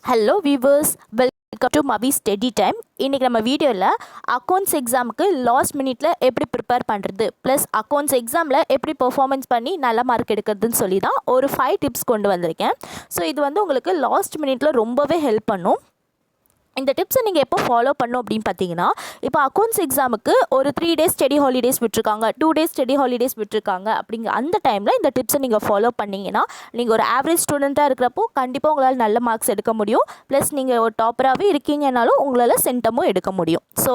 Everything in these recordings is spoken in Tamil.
Hello viewers, welcome to Mavi study time. இன்றைக்கி நம்ம வீடியோவில் அக்கௌண்ட்ஸ் எக்ஸாமுக்கு லாஸ்ட் மினிட்ல எப்படி ப்ரிப்பேர் பண்ணுறது, ப்ளஸ் அக்கௌண்ட்ஸ் எக்ஸாமில் எப்படி பெர்ஃபார்மன்ஸ் பண்ணி நல்ல மார்க் எடுக்கிறதுன்னு சொல்லி தான் ஒரு 5 டிப்ஸ் கொண்டு வந்திருக்கேன். ஸோ இது வந்து உங்களுக்கு லாஸ்ட் மினிட்ல ரொம்பவே ஹெல்ப் பண்ணும். இந்த டிப்ஸை நீங்கள் எப்போ ஃபாலோ பண்ணணும் அப்படின்னு பார்த்தீங்கன்னா, இப்போ அக்கௌண்ட்ஸ் எக்ஸாமுக்கு ஒரு 3 டேஸ் ஸ்டடி ஹாலிடேஸ் விட்டுருக்காங்க, 2 டேஸ் ஸ்டடி ஹாலிடேஸ் விட்டுருக்காங்க. அப்படிங்கிற அந்த டைமில் இந்த டிப்ஸை நீங்கள் ஃபாலோ பண்ணிங்கன்னா நீங்கள் ஒரு ஆவரேஜ் ஸ்டூடெண்ட்டாக இருக்கிறப்போ கண்டிப்பாக உங்களால் நல்ல மார்க்ஸ் எடுக்க முடியும். ப்ளஸ் நீங்கள் ஒரு டாப்பராகவே இருக்கீங்கன்னாலும் உங்களால் சென்டமும் எடுக்க முடியும். ஸோ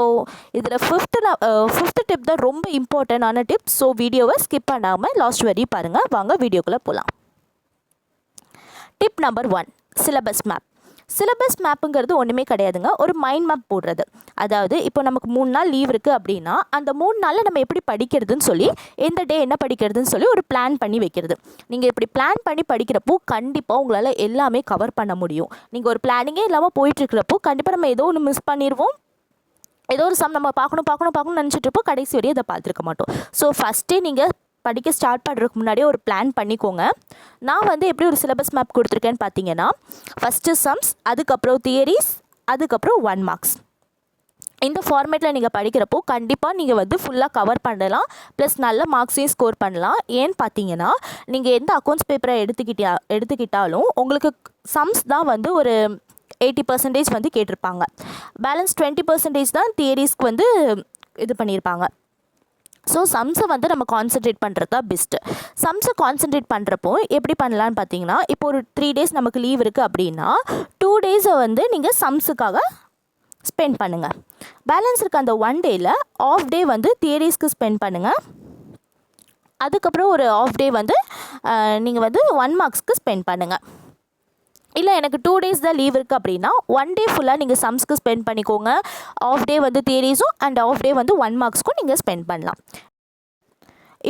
இதில் ஃபிஃப்த்து டிப் தான் ரொம்ப இம்பார்ட்டண்டான டிப். ஸோ வீடியோவை ஸ்கிப் பண்ணாமல் லாஸ்ட் வரையும் பாருங்கள். வாங்க வீடியோக்குள்ளே போகலாம். Tip number 1, syllabus map. Syllabus மேப்புங்கிறது ஒன்றுமே கிடையாதுங்க, ஒரு மைண்ட் மேப் போடுறது. அதாவது இப்போ நமக்கு 3 நாள் லீவ் இருக்குது அப்படின்னா அந்த 3 நாளில் நம்ம எப்படி படிக்கிறதுன்னு சொல்லி, எந்த டே என்ன படிக்கிறதுன்னு சொல்லி ஒரு பிளான் பண்ணி வைக்கிறது. நீங்கள் இப்படி பிளான் பண்ணி படிக்கிறப்போ கண்டிப்பாக உங்களால் எல்லாமே கவர் பண்ண முடியும். நீங்கள் ஒரு பிளானிங்கே இல்லாமல் போயிட்டுருக்கிறப்போ கண்டிப்பாக நம்ம ஏதோ ஒன்று மிஸ் பண்ணிடுவோம். ஏதோ ஒரு சம் நம்ம பார்க்கணும்னு நினச்சிட்டு இருப்போம், கடைசி வரையும் அதை பார்த்துருக்க மாட்டோம். ஸோ ஃபஸ்ட்டே நீங்கள் படிக்க ஸ்டார்ட் பண்ணுறதுக்கு முன்னாடியே ஒரு பிளான் பண்ணிக்கோங்க. நான் வந்து எப்படி ஒரு சிலபஸ் மேப் கொடுத்துருக்கேன்னு பார்த்தீங்கன்னா, ஃபஸ்ட்டு சம்ஸ், அதுக்கப்புறம் தியரிஸ், அதுக்கப்புறம் 1 மார்க்ஸ். இந்த ஃபார்மேட்டில் நீங்கள் படிக்கிறப்போ கண்டிப்பாக நீங்கள் வந்து ஃபுல்லாக கவர் பண்ணலாம், ப்ளஸ் நல்ல மார்க்ஸையும் ஸ்கோர் பண்ணலாம். ஏன்னு பார்த்தீங்கன்னா, நீங்கள் எந்த அக்கௌண்ட்ஸ் பேப்பரை எடுத்துக்கிட்டாலும் உங்களுக்கு சம்ஸ் தான் வந்து ஒரு 80% வந்து கேட்டிருப்பாங்க. பேலன்ஸ் 20% தான் தியரிஸ்க்கு வந்து இது பண்ணியிருப்பாங்க. ஸோ சம்ஸை வந்து நம்ம கான்சன்ட்ரேட் பண்ணுறது தான் பெஸ்ட்டு. சம்ஸை கான்சன்ட்ரேட் பண்ணுறப்போ எப்படி பண்ணலான்னு பார்த்தீங்கன்னா, இப்போ ஒரு 3 டேஸ் நமக்கு லீவ் இருக்குது அப்படின்னா 2 டேஸை வந்து நீங்கள் சம்ஸுக்காக ஸ்பெண்ட் பண்ணுங்கள். பேலன்ஸ் இருக்க அந்த 1 டேயில் ஆஃப் டே வந்து தியரிஸ்க்கு ஸ்பெண்ட் பண்ணுங்கள். அதுக்கப்புறம் ஒரு ஆஃப் டே வந்து நீங்கள் வந்து 1 மார்க்ஸ்க்கு ஸ்பெண்ட் பண்ணுங்கள். இல்லை எனக்கு 2 டேஸ் தான் லீவ் இருக்குது அப்படின்னா 1 டே ஃபுல்லாக நீங்கள் சம்ஸ்க்கு ஸ்பெண்ட் பண்ணிக்கோங்க. ஆஃப் டே வந்து தியரிஸும் அண்ட் ஆஃப் டே வந்து 1 மார்க்ஸ்க்கும் நீங்கள் ஸ்பெண்ட் பண்ணலாம்.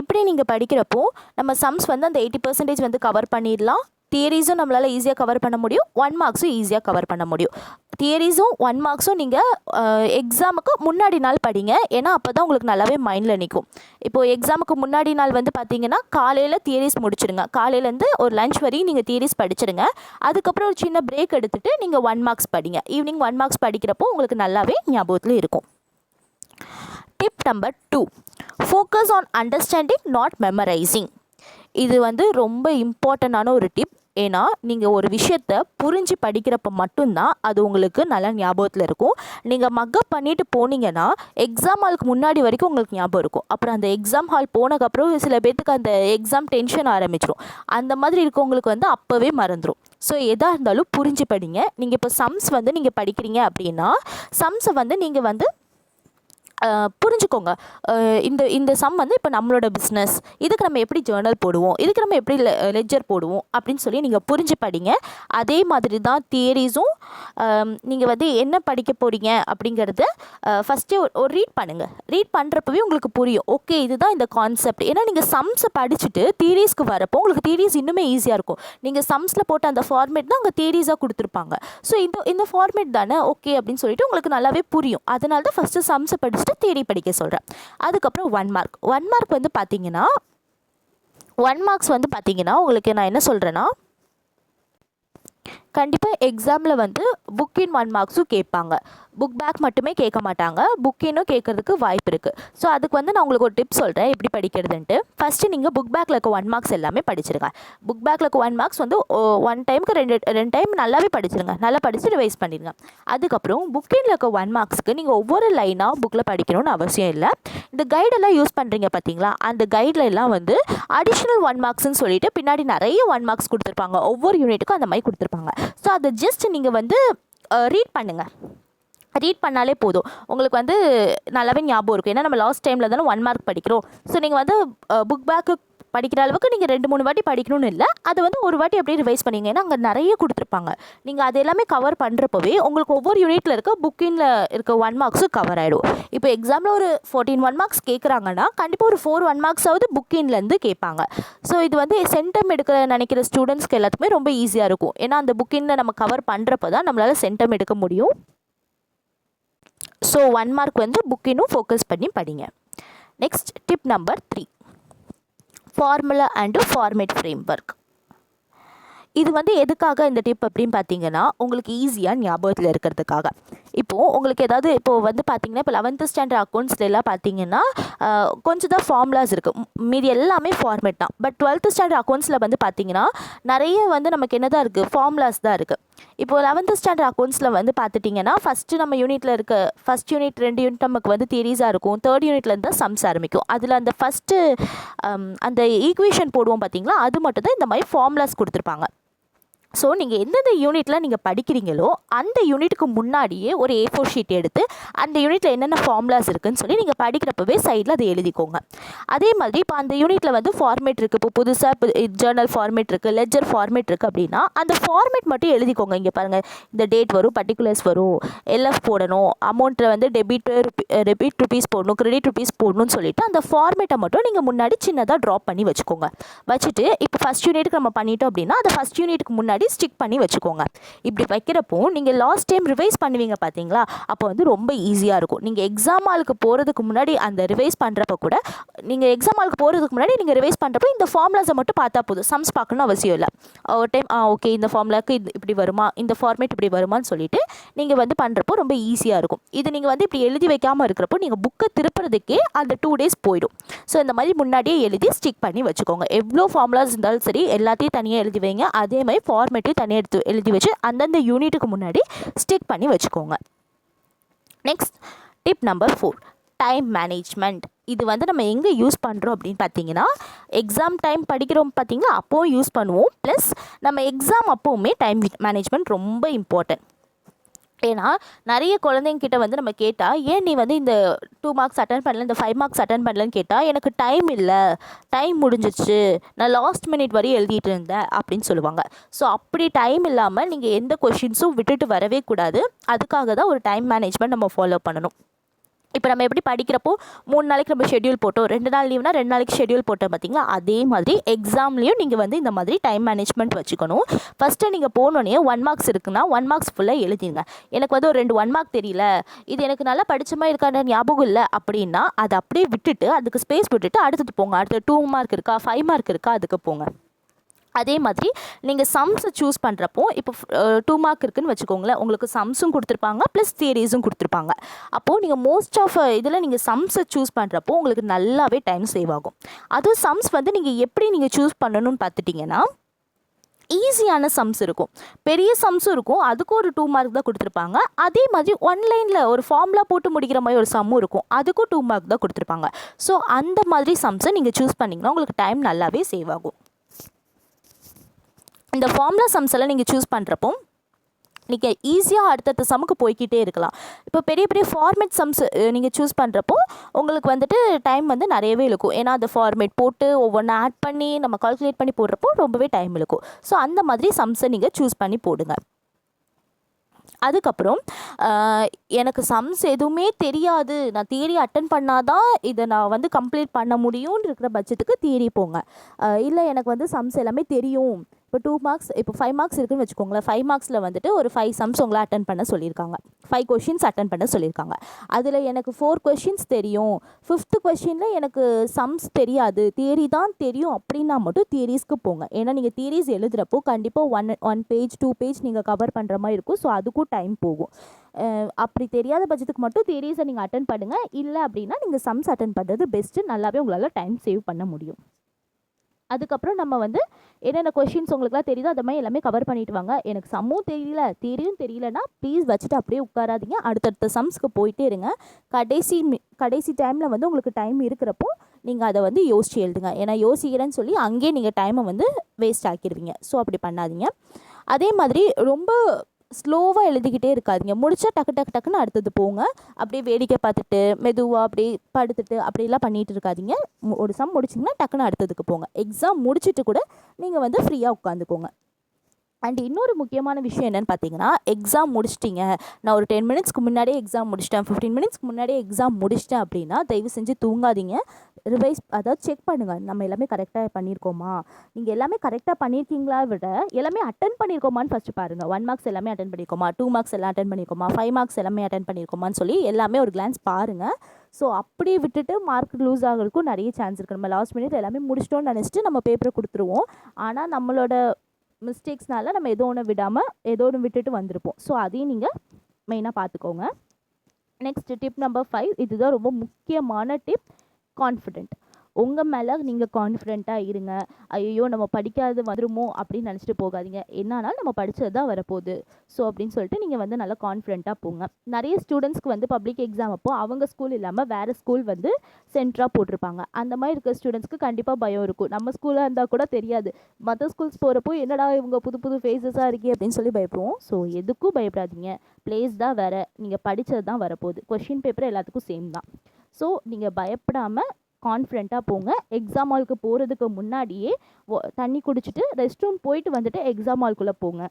இப்படி நீங்கள் படிக்கிறப்போ நம்ம சம்ஸ் வந்து அந்த 80% வந்து கவர் பண்ணிடலாம். தியரிஸும் நம்மளால் ஈஸியாக கவர் பண்ண முடியும், 1 மார்க்ஸும் ஈஸியாக கவர் பண்ண முடியும். தியரிஸும் 1 மார்க்ஸும் நீங்கள் எக்ஸாமுக்கு முன்னாடி நாள் படிங்க. ஏன்னா அப்போ தான் உங்களுக்கு நல்லாவே மைண்டில் நிற்கும். இப்போது எக்ஸாமுக்கு முன்னாடி நாள் வந்து பார்த்தீங்கன்னா காலையில் தியரிஸ் முடிச்சிடுங்க. காலையிலேருந்து ஒரு லஞ்ச் வரையும் நீங்கள் தியரிஸ் படிச்சிடுங்க. அதுக்கப்புறம் ஒரு சின்ன பிரேக் எடுத்துகிட்டு நீங்கள் 1 மார்க்ஸ் படிங்க. ஈவினிங் 1 மார்க்ஸ் படிக்கிறப்போ உங்களுக்கு நல்லாவே ஞாபகத்தில் இருக்கும். Tip number 2, focus on understanding not memorizing. இது வந்து ரொம்ப இம்பார்ட்டண்டான ஒரு டிப். ஏன்னா நீங்கள் ஒரு விஷயத்தை புரிஞ்சு படிக்கிறப்ப மட்டும்தான் அது உங்களுக்கு நல்லா ஞாபகத்தில் இருக்கும். நீங்கள் மக்கப் பண்ணிட்டு போனீங்கன்னா எக்ஸாம் ஹாலுக்கு முன்னாடி வரைக்கும் உங்களுக்கு ஞாபகம் இருக்கும். அப்புறம் அந்த எக்ஸாம் ஹால் போனதுக்கப்புறம் சில பேர்த்துக்கு அந்த எக்ஸாம் டென்ஷன் ஆரம்பிச்சிடும். அந்த மாதிரி இருக்கவங்களுக்கு வந்து அப்போவே மறந்துடும். ஸோ எதாக இருந்தாலும் புரிஞ்சு படிங்க. நீங்கள் இப்போ சம்ஸ் வந்து நீங்கள் படிக்கிறீங்க அப்படின்னா சம்ஸை வந்து நீங்கள் வந்து புரிஞ்சுக்கோங்க. இந்த சம் வந்து இப்போ நம்மளோட பிஸ்னஸ், இதுக்கு நம்ம எப்படி ஜேர்னல் போடுவோம், இதுக்கு நம்ம எப்படி லெட்ஜர் போடுவோம் அப்படின்னு சொல்லி நீங்கள் புரிஞ்சு படிங்க. அதே மாதிரி தான் தியரிஸும் நீங்கள் வந்து என்ன படிக்க போகிறீங்க அப்படிங்கிறத ஃபஸ்ட்டே ஒரு ரீட் பண்ணுங்கள். ரீட் பண்ணுறப்பவே உங்களுக்கு புரியும், ஓகே இதுதான் இந்த கான்செப்ட். ஏன்னா நீங்கள் சம்ஸை படிச்சுட்டு தியரிஸ்க்கு வரப்போ உங்களுக்கு தியரிஸ் இன்னுமே ஈஸியாக இருக்கும். நீங்கள் சம்ஸில் போட்ட அந்த ஃபார்மேட் தான் அங்கே தியரிஸாக கொடுத்துருப்பாங்க. ஸோ இந்த ஃபார்மேட் தானே ஓகே அப்படின்னு சொல்லிட்டு உங்களுக்கு நல்லாவே புரியும். அதனால தான் ஃபஸ்ட்டு சம்ஸை படிச்சுட்டு தியரி படிக்க சொல்கிறேன். அதுக்கப்புறம் 1 மார்க் வந்து பார்த்தீங்கன்னா 1 மார்க்ஸ் வந்து பார்த்தீங்கன்னா உங்களுக்கு நான் என்ன சொல்கிறேன்னா, கண்டிப்பாக எக்ஸாமில் வந்து புக் இன் 1 மார்க்ஸும் கேட்பாங்க. புக் பேக் மட்டுமே கேட்க மாட்டாங்க, புக் இன்னும் கேட்குறதுக்கு வாய்ப்பு இருக்குது. ஸோ அதுக்கு வந்து நான் உங்களுக்கு ஒரு டிப் சொல்கிறேன் எப்படி படிக்கிறதுன்ட்டு. ஃபஸ்ட்டு நீங்கள் புக் பேக்கில் இருக்க 1 மார்க்ஸ் எல்லாமே படிச்சிருங்க. புக் பேக்கில் இருக்க 1 மார்க்ஸ் வந்து 1 டைமுக்கு 2 டைம் நல்லாவே படிச்சிருங்க. நல்லா படித்து ரிவைஸ் பண்ணிடுங்க. அதுக்கப்புறம் புக் இன்ல இருக்க 1 மார்க்ஸ்க்கு நீங்கள் ஒவ்வொரு லைனாக புக்கில் படிக்கணும்னு அவசியம் இல்லை. இந்த கைடெல்லாம் யூஸ் பண்ணுறீங்க பார்த்தீங்களா, அந்த கைடில் எல்லாம் வந்து அடிஷ்னல் 1 மார்க்ஸ்ன்னு சொல்லிட்டு பின்னாடி நிறைய 1 மார்க்ஸ் கொடுத்துருப்பாங்க. ஒவ்வொரு யூனிட்டுக்கும் அந்த மாதிரி கொடுத்துருப்பாங்க. ஸோ அதை ஜஸ்ட் நீங்கள் வந்து ரீட் பண்ணுங்கள். ரீட் பண்ணாலே போதும், உங்களுக்கு வந்து நல்லாவே ஞாபகம் இருக்கும். ஏன்னா நம்ம லாஸ்ட் டைமில் தானே 1 மார்க் படிக்கிறோம். ஸோ நீங்கள் வந்து புக் பேக்கு படிக்கிற அளவுக்கு நீங்கள் 2-3 வாட்டி படிக்கணும்னு இல்லை, அது வந்து ஒரு வாட்டி அப்படியே ரிவைஸ் பண்ணிங்க. ஏன்னா அங்கே நிறைய கொடுத்துருப்பாங்க. நீங்கள் அது எல்லாமே கவர் பண்ணுறப்பவே உங்களுக்கு ஒவ்வொரு யூனிட்டில் இருக்க புக்கின்ல இருக்க 1 மார்க்ஸும் கவர் ஆகிடும். இப்போ எக்ஸாமில் ஒரு 14 1 மார்க்ஸ் கேட்குறாங்கன்னா கண்டிப்பாக ஒரு 4 1 மார்க்ஸாவது புக்கின்லேருந்து கேட்பாங்க. ஸோ இது வந்து சென்டம் எடுக்க நினைக்கிற ஸ்டூடெண்ட்ஸ்க்கு எல்லாத்துக்குமே ரொம்ப ஈஸியாக இருக்கும். ஏன்னா அந்த புக்கின்ல நம்ம கவர் பண்ணுறப்ப தான் நம்மளால் சென்டம் எடுக்க முடியும். ஸோ 1 மார்க் வந்து புக்கினும் ஃபோக்கஸ் பண்ணி படிங்க. Next tip number 3, formula and format framework. இது வந்து எதுக்காக இந்த டிப் அப்படின்னு பார்த்தீங்கன்னா, உங்களுக்கு ஈஸியாக ஞாபகத்தில் இருக்கிறதுக்காக. இப்போது உங்களுக்கு ஏதாவது இப்போது வந்து பார்த்தீங்கன்னா, இப்போ 11th ஸ்டாண்டர்ட் அக்கௌண்ட்ஸ்லாம் பார்த்தீங்கன்னா கொஞ்சம் தான் ஃபார்முலாஸ் இருக்குது, மீதி எல்லாமே ஃபார்மேட் தான். பட் 12th ஸ்டாண்டர்ட் அக்கௌண்ட்ஸில் வந்து பார்த்தீங்கன்னா நிறைய வந்து நமக்கு என்ன தான் இருக்குது, ஃபார்முலாஸ் தான் இருக்குது. இப்போது 11th ஸ்டாண்டர்ட் அக்கௌண்ட்ஸில் வந்து பார்த்துட்டிங்கன்னா ஃபஸ்ட்டு நம்ம யூனிட்டில் இருக்க ஃபஸ்ட் யூனிட் 2 யூனிட் நமக்கு வந்து தியரிஸாக இருக்கும். 3rd யூனிட்லேருந்து தான் சம்ஸ் ஆரம்பிக்கும். அதில் அந்த ஃபஸ்ட்டு அந்த ஈக்குவேஷன் போடுவோம் பார்த்தீங்களா, அது மட்டும் தான் இந்த மாதிரி ஃபார்முலாஸ் கொடுத்துருப்பாங்க. ஸோ நீங்கள் எந்தெந்த யூனிட்டில் நீங்கள் படிக்கிறீங்களோ அந்த யூனிட்டுக்கு முன்னாடியே ஒரு A4 ஷீட் எடுத்து அந்த யூனிட்டில் என்னென்ன ஃபார்முலாஸ் இருக்குதுன்னு சொல்லி நீங்கள் படிக்கிறப்பவே சைடில் அதை எழுதிக்கோங்க. அதே மாதிரி இப்போ அந்த யூனிட்டில் வந்து ஃபார்மேட் இருக்குது, இப்போ புதுசாக ஜேர்னல் ஃபார்மேட் இருக்குது, லெஜர் ஃபார்மேட் இருக்குது அப்படின்னா அந்த ஃபார்மேட் மட்டும் எழுதிக்கோங்க. இங்கே பாருங்கள், இந்த டேட் வரும், பர்டிகுலர்ஸ் வரும், LF போடணும், அமௌண்ட்டில் வந்து டெபிட் ருபீஸ் போடணும், கிரெடிட் ருபீஸ் போடணும்னு சொல்லிட்டு அந்த ஃபார்மேட்டை மட்டும் நீங்கள் முன்னாடி சின்னதாக ட்ராப் பண்ணி வச்சுக்கோங்க. வச்சுட்டு இப்போ ஃபஸ்ட் யூனிட்டுக்கு நம்ம பண்ணிட்டோம் அப்படின்னா அந்த ஃபஸ்ட் யூனிட்டுக்கு முன்னாடி ஸ்டிக் பண்ணி வச்சுக்கோங்க. இப்படி வைக்கிறப்போ நீங்கள் லாஸ்ட் டைம் ரிவைஸ் பண்ணுவீங்க பார்த்தீங்களா, அப்போ வந்து ரொம்ப ஈஸியாக இருக்கும். நீங்கள் எக்ஸாம் ஹாலுக்கு போகிறதுக்கு முன்னாடி அந்த ரிவைஸ் பண்ணுறப்ப கூட நீங்கள் எக்ஸாம் ஹாலுக்கு போகிறதுக்கு முன்னாடி நீங்கள் ரிவைஸ் பண்ணுறப்போ இந்த ஃபார்முலாஸை மட்டும் பார்த்தா போதும், சம்ஸ் பார்க்கணும்னு அவசியம் இல்லை. ஒரு டைம் ஓகே இந்த ஃபார்முலாக்கு இது இப்படி வருமா, இந்த ஃபார்மேட் இப்படி வருமானு சொல்லிட்டு நீங்கள் வந்து பண்ணுறப்போ ரொம்ப ஈஸியாக இருக்கும். இது நீங்கள் வந்து இப்படி எழுதி வைக்காமல் இருக்கிறப்போ நீங்கள் புக்கை திருப்புறதுக்கே அந்த 2 days போயிடும். ஸோ இந்த மாதிரி முன்னாடியே எழுதி ஸ்டிக் பண்ணி வச்சுக்கோங்க. எவ்வளோ ஃபார்முலாஸ் இருந்தாலும் சரி எல்லாத்தையும் தனியாக எழுதி வைங்க. அதே மாதிரி ஃபார்மேட்டையும் தனியாக எடுத்து எழுதி வச்சு அந்தந்த யூனிட்டுக்கு முன்னாடி ஸ்டிக் பண்ணி வச்சுக்கோங்க. Next tip number 4, time management. இது வந்து நம்ம எங்கே யூஸ் பண்ணுறோம் அப்படின்னு பார்த்தீங்கன்னா, எக்ஸாம் டைம் படிக்கிறோம் பார்த்தீங்களா, அப்போவும் யூஸ் பண்ணுவோம். ப்ளஸ் நம்ம எக்ஸாம் அப்போவுமே டைம் மேனேஜ்மெண்ட் ரொம்ப இம்பார்ட்டன்ட். ஏன்னா நிறைய குழந்தைங்கிட்ட வந்து நம்ம கேட்டால், ஏன் நீ வந்து இந்த 2 மார்க்ஸ் அட்டன் பண்ணல, இந்த 5 மார்க்ஸ் அட்டன் பண்ணலன்னு கேட்டால், எனக்கு டைம் இல்லை, டைம் முடிஞ்சிச்சு, நான் லாஸ்ட் மினிட் வரையும் எழுதிட்டு இருந்தேன் அப்படின்னு சொல்லுவாங்க. ஸோ அப்படி டைம் இல்லாமல் நீங்கள் எந்த கொஷின்ஸும் விட்டுட்டு வரவே கூடாது. அதுக்காக தான் ஒரு டைம் மேனேஜ்மெண்ட் நம்ம ஃபாலோ பண்ணணும். இப்போ நம்ம எப்படி படிக்கிறப்போ 3 நாளைக்கு நம்ம ஷெட்யூல் போட்டோம், 2 நாள் லீவ்னா 2 நாளைக்கு ஷெட்யூல் போட்டோம் பார்த்தீங்களா, அதே மாதிரி எக்ஸாம்லேயும் நீங்கள் வந்து இந்த மாதிரி டைம் மேனேஜ்மெண்ட் வச்சுக்கணும். ஃபஸ்ட்டு நீங்கள் போனோடனே 1 மார்க்ஸ் இருக்குன்னா 1 மார்க்ஸ் ஃபுல்லாக எழுதிங்க. எனக்கு வந்து ஒரு 2 1 மார்க் தெரியல, இது எனக்கு நல்லா படிச்சமா இருக்கான ஞாபகம் இல்லை அப்படின்னா அதை அப்படியே விட்டுட்டு அதுக்கு ஸ்பேஸ் விட்டுட்டு அடுத்தது போங்க. அடுத்து 2 மார்க் இருக்கா, 5 மார்க் இருக்கா, அதுக்கு போங்க. அதே மாதிரி நீங்கள் சம்ஸை சூஸ் பண்ணுறப்போ இப்போ 2 மார்க் இருக்குதுன்னு வச்சுக்கோங்களேன், உங்களுக்கு சம்ஸும் கொடுத்துருப்பாங்க ப்ளஸ் தியரிஸும் கொடுத்துருப்பாங்க. அப்போது நீங்கள் மோஸ்ட் ஆஃப் இதில் நீங்கள் சம்ஸை சூஸ் பண்ணுறப்போ உங்களுக்கு நல்லாவே டைம் சேவ் ஆகும். அதுவும் சம்ஸ் வந்து நீங்கள் எப்படி நீங்கள் சூஸ் பண்ணணும்னு பார்த்துட்டிங்கன்னா, ஈஸியான சம்ஸ் இருக்கும், பெரிய சம்ஸும் இருக்கும், அதுக்கும் ஒரு 2 மார்க் தான் கொடுத்துருப்பாங்க. அதே மாதிரி ஒன்லைனில் ஒரு ஃபார்முலா போட்டு முடிக்கிற மாதிரி ஒரு சம்மும் இருக்கும், அதுக்கும் 2 மார்க் தான் கொடுத்துருப்பாங்க. ஸோ அந்த மாதிரி சம்ஸை நீங்கள் சூஸ் பண்ணிங்கன்னா உங்களுக்கு டைம் நல்லாவே சேவ் ஆகும். இந்த ஃபார்முலா சம்ஸ் எல்லாம் நீங்கள் சூஸ் பண்ணுறப்போ நீங்கள் ஈஸியாக அடுத்தடுத்த சம்முக்கு போய்கிட்டே இருக்கலாம். இப்போ பெரிய பெரிய ஃபார்மேட் சம்ஸ் நீங்கள் சூஸ் பண்ணுறப்போ உங்களுக்கு வந்துட்டு டைம் வந்து நிறையவே இருக்கும். ஏன்னா அந்த ஃபார்மேட் போட்டு ஒவ்வொன்றா ஆட் பண்ணி நம்ம கால்குலேட் பண்ணி போடுறப்போ ரொம்பவே டைம் இருக்கும். ஸோ அந்த மாதிரி சம்ஸை நீங்கள் சூஸ் பண்ணி போடுங்க. அதுக்கப்புறம் எனக்கு சம்ஸ் எதுவுமே தெரியாது, நான் தியரி அட்டன் பண்ணாதான் இதை நான் வந்து கம்ப்ளீட் பண்ண முடியும்னு இருக்கிற பட்சத்துக்கு தியரி போங்க. இல்லை எனக்கு வந்து சம்ஸ் எல்லாமே தெரியும், இப்போ 2 மார்க்ஸ் இப்போ 5 மார்க்ஸ் இருக்குதுன்னு வச்சுக்கோங்களேன், 5 மார்க்ஸில் வந்துட்டு ஒரு 5 சம்ஸ் உங்களை அட்டன் பண்ண சொல்லியிருக்காங்க, 5 கொஷின்ஸ் அட்டன் பண்ண சொல்லியிருக்காங்க. அதில் எனக்கு 4 கொஷின்ஸ் தெரியும், 5th கொஷினில் எனக்கு சம்ஸ் தெரியாது, தியரி தான் தெரியும் அப்படின்னா மட்டும் தியரிஸ்க்கு போங்க. ஏன்னா நீங்கள் தியரிஸ் எழுதுகிறப்போ கண்டிப்பாக 1 பேஜ் 2 பேஜ் நீங்கள் கவர் பண்ணுற மாதிரி இருக்கும். ஸோ அதுக்கும் டைம் போகும். அப்படி தெரியாத பட்சத்துக்கு மட்டும் தியரிஸை நீங்கள் அட்டன் பண்ணுங்கள். இல்லை அப்படின்னா நீங்கள் சம்ஸ் அட்டன் பண்ணுறது பெஸ்ட்டு, நல்லாவே உங்களால் டைம் சேவ் பண்ண முடியும். அதுக்கப்புறம் நம்ம வந்து என்னென்ன கொஷின்ஸ் உங்களுக்குலாம் தெரியுதோ அதை மாதிரி எல்லாமே கவர் பண்ணிட்டு வாங்க. எனக்கு சம்மும் தெரியல தியரியும் தெரியலனா ப்ளீஸ் வச்சுட்டு அப்படியே உட்காராதீங்க, அடுத்தடுத்த சம்ஸ்க்கு போயிட்டே இருங்க. கடைசி டைமில் வந்து உங்களுக்கு டைம் இருக்கிறப்போ நீங்கள் அதை வந்து யோசிச்சு எழுதுங்க. ஏன்னா யோசிக்கிறேன்னு சொல்லி அங்கேயே நீங்கள் டைமை வந்து வேஸ்ட் ஆக்கிடுவீங்க. ஸோ அப்படி பண்ணாதீங்க. அதே மாதிரி ரொம்ப ஸ்லோவாக எழுதிக்கிட்டே இருக்காதிங்க, முடிச்சா டக்குன்னு அடுத்தது போங்க. அப்படியே வேடிக்கை பார்த்துட்டு மெதுவாக அப்படியே படுத்துட்டு அப்படிலாம் பண்ணிகிட்டு இருக்காதிங்க. ஒரு சம் முடிச்சிங்கன்னா டக்குன்னு அடுத்ததுக்கு போங்க. எக்ஸாம் முடிச்சுட்டு கூட நீங்கள் வந்து ஃப்ரீயாக உட்காந்துக்கோங்க. அண்ட் இன்னொரு முக்கியமான விஷயம் என்னென்னு பார்த்தீங்கன்னா, எக்ஸாம் முடிச்சிட்டிங்க, நான் ஒரு 10 மினிட்ஸ்க்கு முன்னாடியே எக்ஸாம் முடிச்சிட்டேன், 15 மினிட்ஸ்க்கு முன்னாடியே எக்ஸாம் முடிச்சிட்டேன் அப்படின்னா தயவு செஞ்சு தூங்காதீங்க. ரிவைஸ் அதாவது செக் பண்ணுங்கள், நம்ம எல்லாமே கரெக்டாக பண்ணியிருக்கோமா. நீங்கள் எல்லாமே கரெக்டாக பண்ணியிருக்கீங்களா விட எல்லாமே அட்டன் பண்ணியிருக்கோமான்னு ஃபஸ்ட்டு பாருங்கள். 1 மார்க்ஸ் எல்லாமே அட்டன் பண்ணியிருக்கோமா, 2 மார்க்ஸ் எல்லாம் அட்டன் பண்ணியிருக்கோமா, 5 மார்க்ஸ் எல்லாமே அட்டன் பண்ணியிருக்கோமான்னு சொல்லி எல்லாமே ஒரு கிளான்ஸ் பாருங்கள். ஸோ அப்படியே விட்டுட்டு மார்க் லூஸ் ஆகிறதுக்கும் நிறைய சான்ஸ் இருக்குது. நம்ம லாஸ்ட் மினிட் எல்லாமே முடிச்சிட்டோன்னு நினச்சிட்டு நம்ம பேப்பரை கொடுத்துருவோம். ஆனால் நம்மளோட மிஸ்டேக்ஸ்னால நம்ம ஏதோ ஒன்று விடாமல் ஏதோ ஒன்று விட்டுட்டு வந்திருப்போம். ஸோ அதையும் நீங்கள் மெயினாக பார்த்துக்கோங்க. நெக்ஸ்ட் டிப் நம்பர் 5, இதுதான் ரொம்ப முக்கியமான டிப். கான்ஃபிடென்ட். உங்கள் மேலே நீங்கள் கான்ஃபிடென்ட்டாக இருங்க. ஐயோ நம்ம படிக்காது வந்துருமோ அப்படின்னு நினச்சிட்டு போகாதீங்க. என்னன்னா நம்ம படித்தது தான் வரப்போகுது. ஸோ அப்படின்னு சொல்லிட்டு நீங்கள் வந்து நல்லா கான்ஃபிடென்ட்டாக போங்க. நிறைய ஸ்டூடெண்ட்ஸ்க்கு வந்து பப்ளிக் எக்ஸாம் அப்போ அவங்க ஸ்கூல் இல்லாமல் வேறு ஸ்கூல் வந்து சென்டராக போட்டிருப்பாங்க. அந்த மாதிரி இருக்க ஸ்டூடெண்ட்ஸ்க்கு கண்டிப்பாக பயம் இருக்கும். நம்ம ஸ்கூலாக இருந்தால் கூட தெரியாது. மற்ற ஸ்கூல்ஸ் போகிறப்போ என்னடா இவங்க புது புது ஃபேஸஸாக இருக்கே அப்படின்னு சொல்லி பயப்படுவோம். ஸோ எதுக்கும் பயப்படாதீங்க. பிளேஸ் தான் வேறு, நீங்கள் படித்தது தான் வரப்போகுது. கொஷின் பேப்பர் எல்லாத்துக்கும் சேம் தான். ஸோ நீங்கள் பயப்படாமல் கான்ஃபிடென்ட்டாக போங்க. எக்ஸாம் ஹாலுக்கு போகிறதுக்கு முன்னாடியே தண்ணி குடிச்சிட்டு ரெஸ்ட் ரூம் போயிட்டு வந்துட்டு எக்ஸாம் ஹால்குள்ளே போங்க.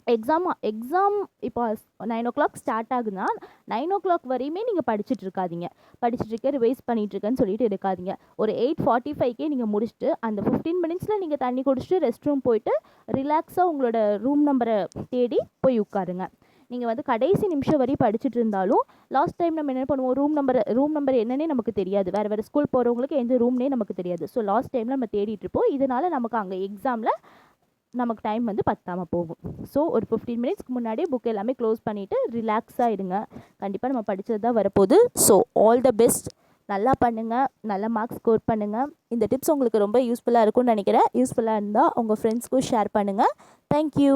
எக்ஸாம் இப்போ 9 o'clock ஸ்டார்ட் ஆகுதுன்னா 9 o'clock வரையுமே நீங்கள் படிச்சுட்டு இருக்காதீங்க. படிச்சுட்ருக்க ரிவைஸ் பண்ணிகிட்ருக்கேன்னு சொல்லிட்டு இருக்காதீங்க. ஒரு 8:45கே நீங்கள் முடிச்சுட்டு அந்த 15 minutesல நீங்கள் தண்ணி குடிச்சிட்டு ரெஸ்ட் ரூம் போயிட்டு ரிலாக்ஸாக உங்களோட ரூம் நம்பரை தேடி போய் உட்காருங்க. நீங்கள் வந்து கடைசி நிமிஷம் வரையும் படிச்சுட்டு இருந்தாலும் லாஸ்ட் டைம் நம்ம என்ன பண்ணுவோம், ரூம் நம்பர் என்னன்னே நமக்கு தெரியாது. வேறு ஸ்கூல் போகிறவங்களுக்கு எந்த ரூம்னே நமக்கு தெரியாது. ஸோ லாஸ்ட் டைமில் நம்ம தேடிட்டு இருப்போம். இதனால் நமக்கு அங்கே எக்ஸாமில் நமக்கு டைம் வந்து பத்தாமல் போகும். ஸோ ஒரு 15 minutesக்கு முன்னாடியே புக் எல்லாமே க்ளோஸ் பண்ணிவிட்டு ரிலாக்ஸாக இருங்க. கண்டிப்பாக நம்ம படித்தது தான் வரப்போகுது. So all the best. நல்லா பண்ணுங்கள், நல்ல மார்க்ஸ் ஸ்கோர் பண்ணுங்கள். இந்த டிப்ஸ் உங்களுக்கு ரொம்ப யூஸ்ஃபுல்லாக இருக்கும்னு நினைக்கிறேன். யூஸ்ஃபுல்லாக இருந்தால் உங்கள் ஃப்ரெண்ட்ஸ்க்கும் ஷேர் பண்ணுங்கள். தேங்க்யூ.